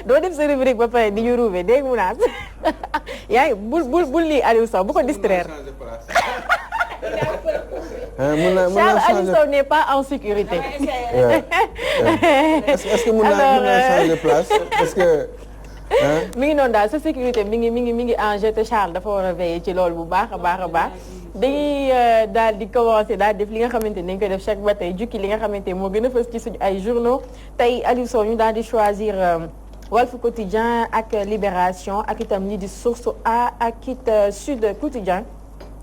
doo def sa rubrique ba pare di ñu ruube dégg mu naan yaa ngi bul lii Aliou Sow bu ko distraire. Charles Aliou Sow n'est pas en sécurité. est-ce que mën naa changer place parce que. mi ngi noonu daal sa sécurité mi ngi en jeu te Charles dafa war a veiller ci loolu bu baax a baax a baax. dañuy daal di commencer daal def li nga xamante ni dañ koy def chaque ba tey jukki li nga xamante ni moo gën a fës ci suñu ay journaux tey Aliou Sow ñu daal di choisir Walf Quotidien ak Libération ak itam ñi di Source A ak it Sud Quotidien.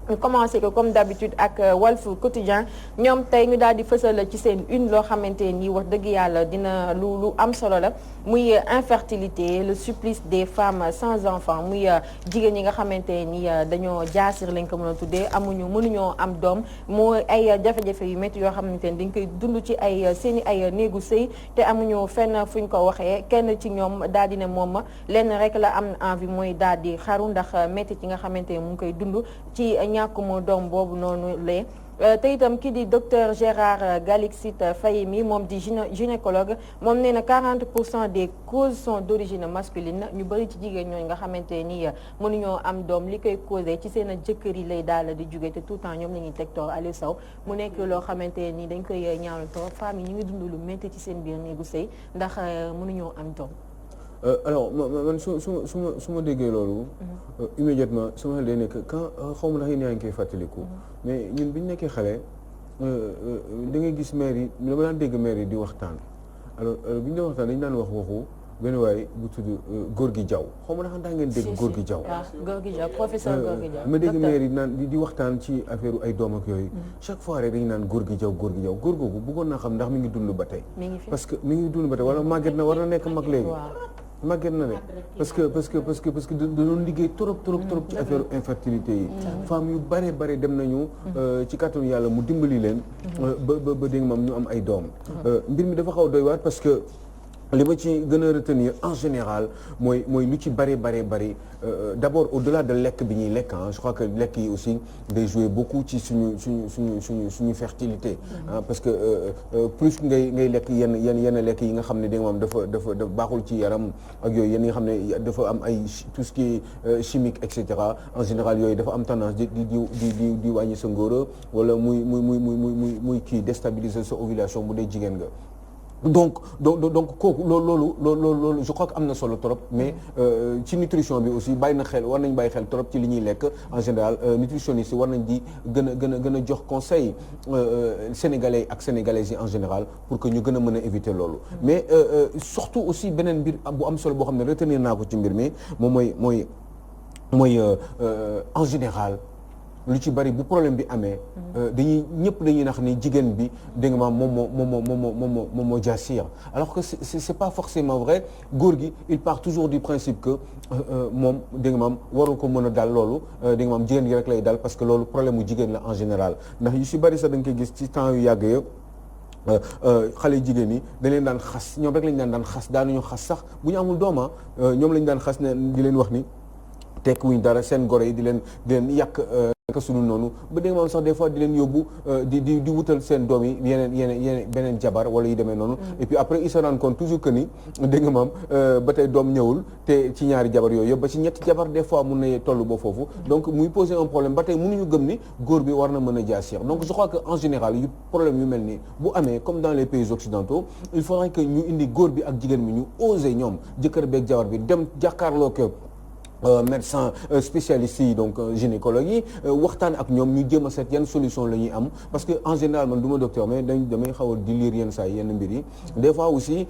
ñu commencé ko comme d'habitude ak Walf Quotidien ñoom tey ñu daal di fësal ci seen une loo xamante ni wax dëgg yàlla dina lu am solo la muy infertilité le supplice des femmes sans enfants muy jigéen ñi nga xamante ni dañoo jaasir lañ ko mën a tuddee mënuñoo am doom moo ay jafe-jafe yu métti yoo xamante ni dañ koy dund ci ay seen i ay néegu sëy te amuñu fenn fuñ ko waxee kenn ci ñoom daal di ne moom lenn rek la am envie mooy daal di xaru ndax métti ci nga xamante ni mu ngi koy dund ci ñàkkuma doom boobu noonu lee te itam kii di docteur Gérard Galixite Fayemi moom di gynécologue moom nee na 40% des causes sont d'origine masculine ñu bëri ci jigéen ñooñu nga xamante ni mënuñoo am doom li koy causé ci seen jëkkër yi lay daal di jóge te tout le temps ñoom la ñuy teg toor Aliou Sow mu nekk loo xamante ni dañ koy ñaawlu trop femmes yi ñu ngi dund lu métti ci seen biir néegu sëy ndax mënuñoo am doom. alors man su ma déggee loolu. immédiatement sama xel day nekk quand xaw ma ndax yéen yaa ngi koy fàttaliku. mais ñun bi ñu nekkee xale da ngay gis maire yi dama daan dégg maire yi di waxtaan. alors bi ñu doon waxtaan dañu daan wax waxu benn waay bu tudd Gorgui Diaw xaw ma ndax daa ngeen dégg Gorgui Diaw. waaw Gorgui Diaw professeur Gorgui Diaw. ma dégg maire yi naan di waxtaan ci affaire ay doom ak yooyu. chaque fois rek dañu naan Gorgui Diaw góor googu bëggoon naa xam ndax mi ngi dund ba tey. parce que mi ngi dund ba tey wala màgget na war na nekk mag léegi. màgget na ne parce que dañoo liggéey trop ci affaire infertilité yi. femmes yu bare dem nañu. ci kàttanu yàlla mu dimbali leen. ba dégg nga ñu am ay doom. mbir mi dafa xaw doy waar parce que li ma ci gën a retenir en général mooy lu ci bari d'abord au-delà de lekk bi ñuy lekk je crois que lekk yi aussi day jouer beaucoup ci suñu fertilité. parce que plus ngay lekk yenn lekk yi nga xam ne da nga moom dafa baaxul ci yaram ak yooyu yenn yi nga xam ne dafa am ay tout ce qui est chimique et cetera en général yooyu dafa am tendance di wàññi sa ngóora wala muy kii déstabiliser sa ovulation bu dee jigéen nga. donc kooku loolu je crois que am na solo trop mais ci nutrition bi aussi war nañ bàyyi xel trop ci li ñuy lekk en général nutritionniste yi war nañ di gën a jox conseil sénégalais ak sénégalaises yi en général pour que ñu gën a mën a éviter loolu mais surtout aussi beneen mbir bu am solo boo xam ne retenir naa ko ci mbir mi moom mooy en général lu ci bari bu problème bi amee dañuy nax ni jigéen bi dégg nga maam moom moo jaasir alors que c'est pas forcément vrai góor gi il part toujours du principe que moom dégg nga maam waru ko mën a dal loolu dégg nga maam jigéen gi rek lay dal parce que loolu problème mu jigéen la en général ndax yu si bari sax da nga koy gis ci temps yu yàgg yëpp xale jigéen yi dañ leen daan xas ñoom rek lañ daan xas daanuñu xas sax bu ñu amul dooma ñoom lañ daan xas ne di leen wax ni tekk wuñ dara seen goro yi di leen yàq naka sunu noonu ba dégg nga maam sax des fois di leen yóbbu di wutal seen doom yi yeneen beneen jabar wala yu demee noonu et puis après ils se rendent compte toujours que ni dégg nga maam ba tey doom ñëwul te ci ñaari jabar yooyu yëpp ba ci ñetti jabar des fois mun na toll ba foofu donc muy poser un problème ba tey mënuñu gëm ni góor bi war na mën a jaasir donc je crois que en général yu problème yu mel nii bu amee comme dans les pays occidentaux il faudrait que ñu indi góor bi ak jigéen bi ñu oser ñoom jëkkër beeg jabar bi dem jàkkaarloo ko médecin spécialistes yi donc gynécologue yi waxtaan ak ñoom ñu jéem a seet yan solution la ñuy am parce que en général man du ma docteur mais damay xaw a di lire yenn saa yi yenn mbir yi des fois aussi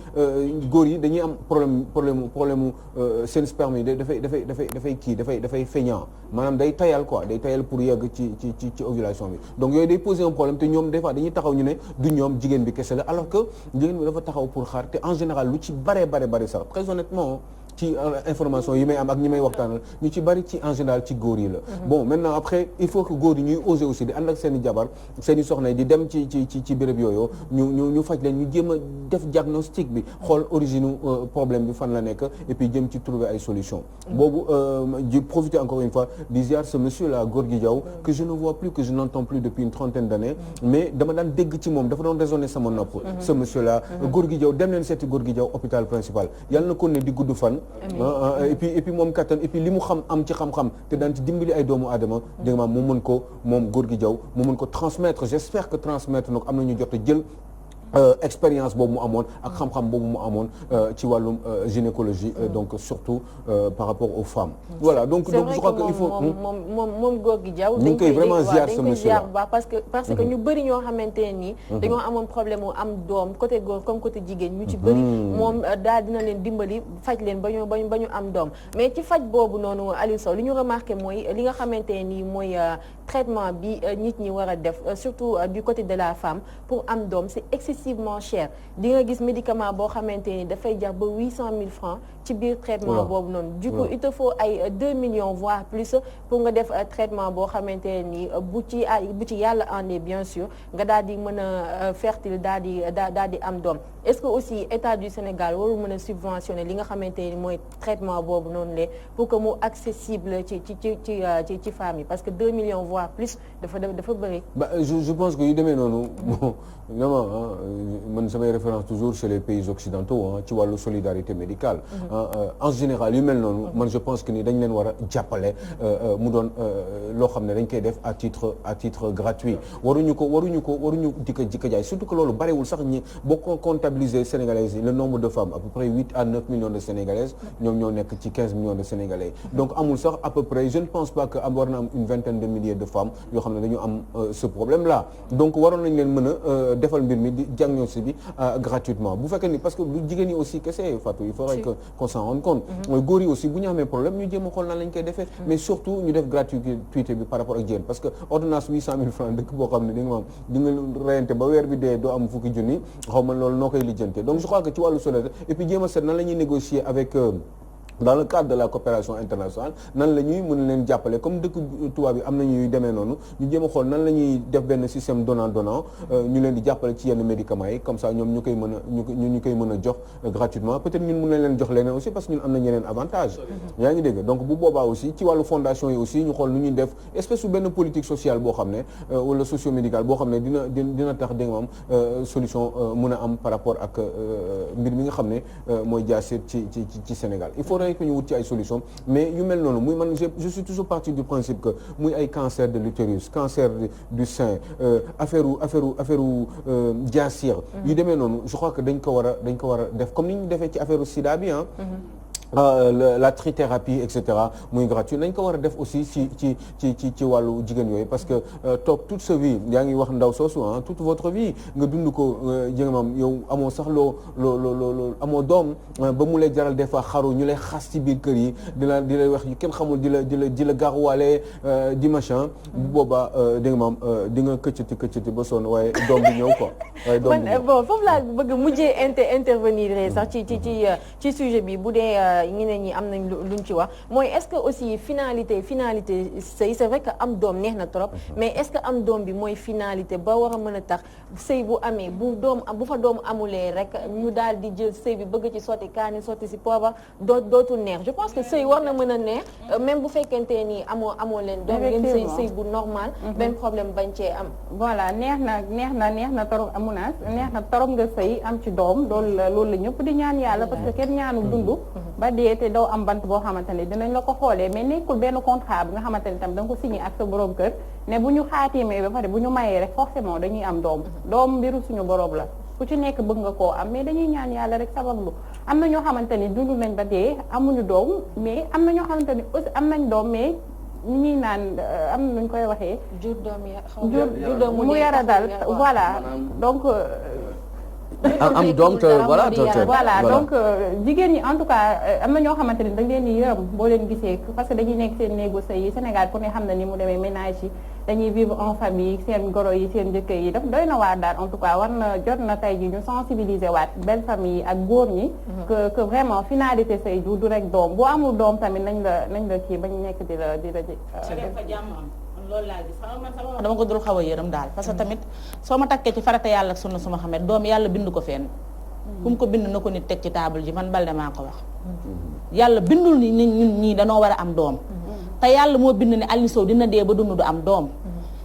góor yi dañuy am problème seen sperme yi dafay feignant maanaam day tayal pour yegg ci ovulation bi donc yooyu day poser un problème te ñoom des fois dañuy taxaw ñu ne du ñoom jigéen bi kese la alors que jigéen bi dafa taxaw pour xaar te en général lu ci bare sax très honnêtement ci information yi may am ak ñi may waxtaanal ñu ci bari ci en général ci góor yi la. bon maintenant après il faut que góor yi ñuy oser aussi di ànd ak seen i jabar seen i soxna yi di dem ci béréb yooyu ñu faj leen ñu jéem a def diagnostic bi xool origine problème bi fan la nekk et puis jëm ci trouver ay solutions. boobu di profiter encore une fois di ziar ce monsieur là Gorgui Diaw que je ne vois plus que je n'entends plus depuis une trentaine d'années mais dama daan dégg ci moom dafa doon résonner sama nopp. ce monsieur là Gorgui Diaw dem leen seeti Gorgui Diaw hôpital principal yàlla na ko ne di gudd fan. et puis moom kattan et puis li mu am ci xam-xam te daan ci dimbali ay doomu aadama dégg nga mu mën ko moom Gorgui Diaw mu mën ko transmettre j'espère que transmettre nag am na ñu jot a jël expérience boobu mu amoon ak xam-xam boobu mu amoon ci wàllum gynécologie donc surtout par rapport aux femmes. voilà donc je crois que il faut moom Gorgui Diaw ñu ngi koy vraiment ziar ce monsieur là parce que ñu bëri ñoo xamante nii dañoo amoon problème mu am doom côté góor comme côté jigéen ñu ci bëri moom daal dina leen dimbali faj leen ba ñu am doom mais ci faj boobu noonu Aliou Sow li ñu remarqué mooy li nga xamante nii mooy traitement bi nit ñi war a def surtout du côté de la femme pour am doom c'est excessivement cher di nga gis médicament boo xamante ni dafay jar ba 800 000 francs ci biir traitement boobu noonu du coup il te faut ay 2 millions voire plus pour nga def traitement boo xamante ni bu ci yàlla andee bien sûr nga daal di mën a fertile daal di am doom est-ce que aussi état du Sénégal warul mën a subventionner li nga xamante ni mooy traitement boobu noonu le pour que mu accessible ci femmes yi parce que 2 millions voire plus dafa bëri. je pense que yu demee noonu bon vraiment man samay référence toujours chez les pays occidentaux ci wàllu solidarité médicale. en général yu mel noonu man je pense que ni dañ leen war a jàppale mu doon loo xam ne dañ koy def à titre gratuit waruñu di ko jaay surtout que loolu barewul sax ñi boo ko comptabiliser sénégalaises yi le nombre de femmes à peu près 8 à 9 millions de sénégalaises ñoom ñoo nekk ci 15 millions de sénégalais donc amul sax à peu près je ne pense pas que war na am une vingtaine de milliers de femmes yoo xam ne dañu am ce problème là donc waroon nañ leen mën a defal mbir mi di diagnostic bi gratuitement bu fekkee ni parce que lu jigéen yi aussi kese Fatou il faudrait que qu'on s'en rende compte góor yi aussi bu ñu amee problème ñu jéem a xool nan lañ koy defee mais surtout ñu def gratuité bi par rapport ak jigéen parce que ordonnance 800 000 francs dëkk boo xam ne di nga reyante ba weer bi dee doo am fukki junni xaw ma loolu noo koy lijjante donc je crois que ci wàllu solidarité et puis jéem a seet nan la ñuy négocier avec dans le cadre de la coopération internationale nan la ñuy mën leen jàppale comme dëkk tubaab yi am na ñuy demee noonu ñu jéem a xool nan la ñuy def benn système donnant ñu leen di jàppale ci yenn médicaments yi comme ça ñoom ñu koy mën a jox gratuitement peut-être ñun mën nañ leen jox leneen aussi parce que ñun am nañ yeneen avantage yaa ngi dégg donc bu boobaa aussi ci wàllu fondation yi aussi ñu xool nu ñuy def espèce u benn politique sociale boo xam ne wala socio-médicale boo xam ne dina tax dégg nga am solution mën a am par rapport ak mbir mi nga xam ne mooy jaasir ci Sénégal il faut que ñu wut ci ay solution mais yu mel noonu muy man je suis toujours parti du principe que muy ay cancer de l'utérus cancer du sein affaire jaasir yu demee noonu je crois que dañ ko war a def comme ni ñu defee ci affaire sida bi la trithérapie et cetera muy gratuit nañ ko war a def aussi ci wàllu jigéen yooyu parce que toog toute sa vie yaa ngi wax ndaw soosu toute votre vie nga dund ko jëngamam yow amoo sax loo amoo doom ba mu lay jaral des fois xaru ñu lay xas ci biir kër yi di lay wax yu kenn xamul di la garuwaale di machin bu boobaa dégg nga maam di nga këccati ba sonn waaye doom bi ñëw quoi waaye doom bi ñëw bon foofu laa bëgg mujjee intervenir sax ci sujet bi bu dee ñeneen ñi am nañ luñ ci wax mooy est-ce que aussi finalité sëy c'est vrai que am doom neex na trop mais est-ce que am doom bi mooy finalité ba war a mën a tax sëy bu amee bu fa doom amulee rek ñu daal di jël sëy bi bëgg ci sotti kaani sotti si poobar dootul neex je pense que sëy war na mën a neex même bu fekkente ni amoo leen doom ngeen sëy bu normal benn problème bañ cee am voilà neex na trop amunaas neex na trop nga sëy am ci doom loolu la ñëpp di ñaan yàlla parce que kenn ñaanu dund ba dee te doo am bant boo xamante ne dinañ la ko xoolee mais nekkul benn contrat bi nga xamante ne tam da nga ko signé ak sa borom kër ne bu ñu xaatimee ba pare bu ñu mayee rek forcément dañuy am doom mbiru suñu borom la ku ci nekk bëgg nga koo am mais dañuy ñaan yàlla rek sabablu am na ñoo xamante ni dund nañ ba dee amuñu doom mais am na ñoo xamante ni aussi am nañ doom mais ñi naan am na nuñ koy waxee jur doom mu yara dal voilà donc am doom te voilà donc jigéen ñi en tout cas am na ñoo xamante ni dañ leen di yërëm boo leen gisee parce que dañuy nekk seen néegu sëy yi Sénégal ku ne xam na ni mu demee ménage yi dañuy vivre en famille seen goro yi seen jëkkër yi daf doy na waar daal en tout cas war na jot na tey ji ñu sensibiliser waat belle famille ak góor ñi que vraiment finalité sëy du rek doom boo amul doom tamit nañ la kii bañ nekk di la loolu laa gis dama ko dul xaw a yërëm daal parce que tamit soo ma takkee ci farata yàlla ak sunna suma xamee doom yàlla bind ko fenn fu mu ko bind na ko nit teg ci table ji man Balde maa ko wax yàlla bindul ni ñun ñii danoo war a am doom te yàlla moo bind ni Aliou Sow dina dee ba dund du am doom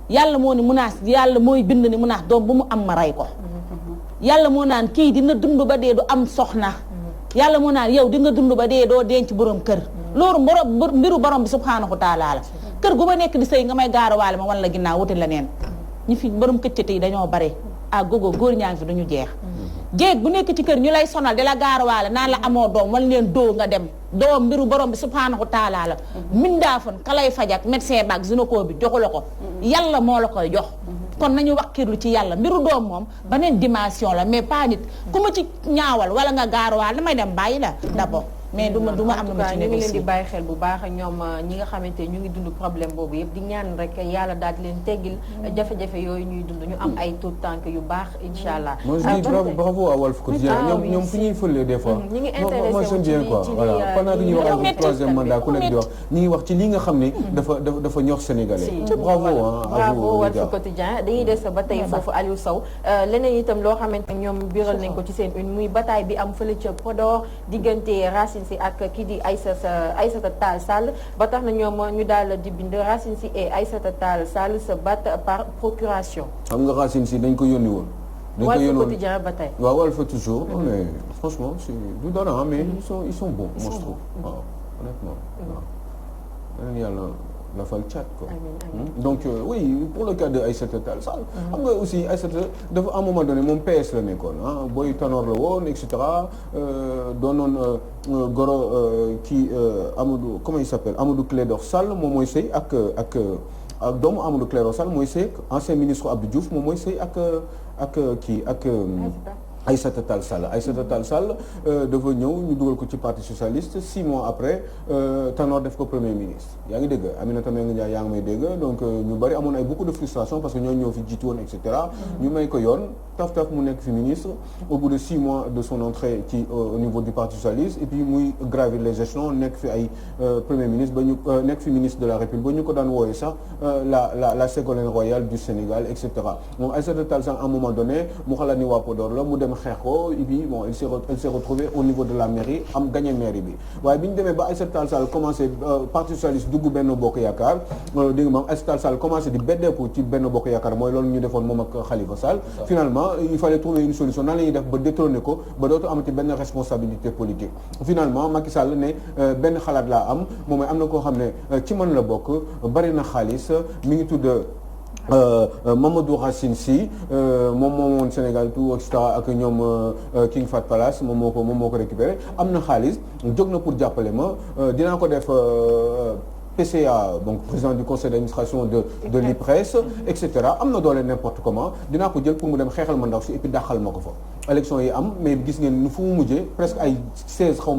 yàlla moo ni munaas yàlla mooy bind ni munaas doom bu mu am ma rey ko yàlla moo naan kii dina dund ba dee du am soxna yàlla moo naan yow di nga dund ba dee doo denc borom kër loolu mbiru borom bi subhaanahu wa taala la kër gu ba nekk di sëy nga may gaarawaale ma wan la ginnaaw wuti la neen ñi fi borom këccate yi dañoo bare gogo góor ñaa ngi fi duñu jeex jéeg bu nekk ci kër ñu lay sonal di la gaarawaale naan la amoo doom wan leen doo nga dem doom mbiru borom bi subhaanahu wa taala la mindaafon ka lay fajak médecin baak gynéco bi joxu la ko yàlla moo la koy jox kon nañu wakkirlu ci yàlla mbiru doom moom beneen dimension la mais pas nit ku ma ci ñaawal wala nga gaarawaale damay dem bàyyi la d'abord mais du ma am lu ma ci ñu ngi leen di bàyyi xel bu baax ñoom ñi nga xamante ñu ngi dund problème boobu yëpp di ñaan rek yàlla daal di leen teggil jafe-jafe yooyu ñuy dund ñu am ay tout tànk yu baax incha allah. moi je dis bravo à Walf Quotidien ñoom fu ñuy fëlee des fois. ñi ngi intéressé wu bien quoi voilà pendant que ñuy wax ak troisième mandat ku nekk di wax ñi ngi wax ci li nga xam ne dafa ñor sénégalais. bravo Walf Quotidien dañuy des ba tey foofu Aliou Sow leneen itam loo xamante ñoom biral nañ ko ci seen une muy bataille bi am fële ca Podor diggante Racine Sy ak kii di Aïssata Tall Sall ba tax na ñoom ñu daal di bind Racine Sy et Aïssata Tall Sall se battent par procuration. xam nga Racine Sy dañ ko yónni woon. Walf Quotidien ba tey. waaw Walf toujours. mais franchement c'est du dara mais ils sont bons. moi je trouve waaw honnêtement waaw. yàlla lafal cat quoi. donc oui pour le cas de Aïssata Tall Sall. xam nga aussi Aïssata dafa à un moment donné moom PS la nekkoon booy Tanor la woon et cetera doonoon goro kii Amadou comment il s'appelle Amadou Clédor Sall moom mooy sëy ak doomu Amadou Clédor Sall mooy sëy ancien ministre Abdou Diouf moom mooy sëy ak Aïssata Tall Sall dafa ñëw ñu dugal ko ci parti socialiste 6 mois après Tanor def ko premier ministre yaa ngi dégg Aminata Mbengue Ndiaye yaa ngi may dégg donc ñu bari amoon ay beaucoup de frustration parce que ñoo ñëw fi jiitu woon et cetera ñu may ko yoon taf mu nekk fi ministre au bout de 6 mois de son entrée ci au niveau du parti socialiste et puis muy gravir les échelons nekk fi ay premier ministre ba ñu nekk fi ministre de la République ba ñu ko daan wooyee sax la Ségolène royale du Sénégal et cetera moom Aïssata Tall Sall à un moment donné mu xalaat ni waa Podor la mu dem xeex ko et puis bon elle s'est retrouvée au niveau de la mairie am gagné mairie bi waaye bi ñu demee ba Aïssata Tall Sall commencé parti socialiste dugg Benno Bokk Yaakaar dégg nga moom Aïssata Tall Sall commencé di beddeeku ci Benno Bokk Yaakaar mooy loolu ñu defoon moom ak Khalifa Sall finalement il fallait trouver une solution nan la ñuy def ba détrôner ko ba dootu amati benn responsabilité politique finalement Macky Sall ne benn xalaat laa am moom mooy am na koo xam ne ci man la bokk bari na xaalis mi ngi tudd Mamadou Racine Sy moom moomoon Sénégal tout et cetera ak ñoom King Fahd Palace moom moo ko récupéré am na xaalis jóg na pour jàppale ma dinaa ko def PCA donc président du conseil d'administration de l'IPRES et cetera am na doole n'importe comment dinaa ko jël pour mu dem xeexal ma ndaw si et puis dàqal ma ko fa élection yi am mais gis ngeen nu fu mu mujjee presque ay 16 xaw ma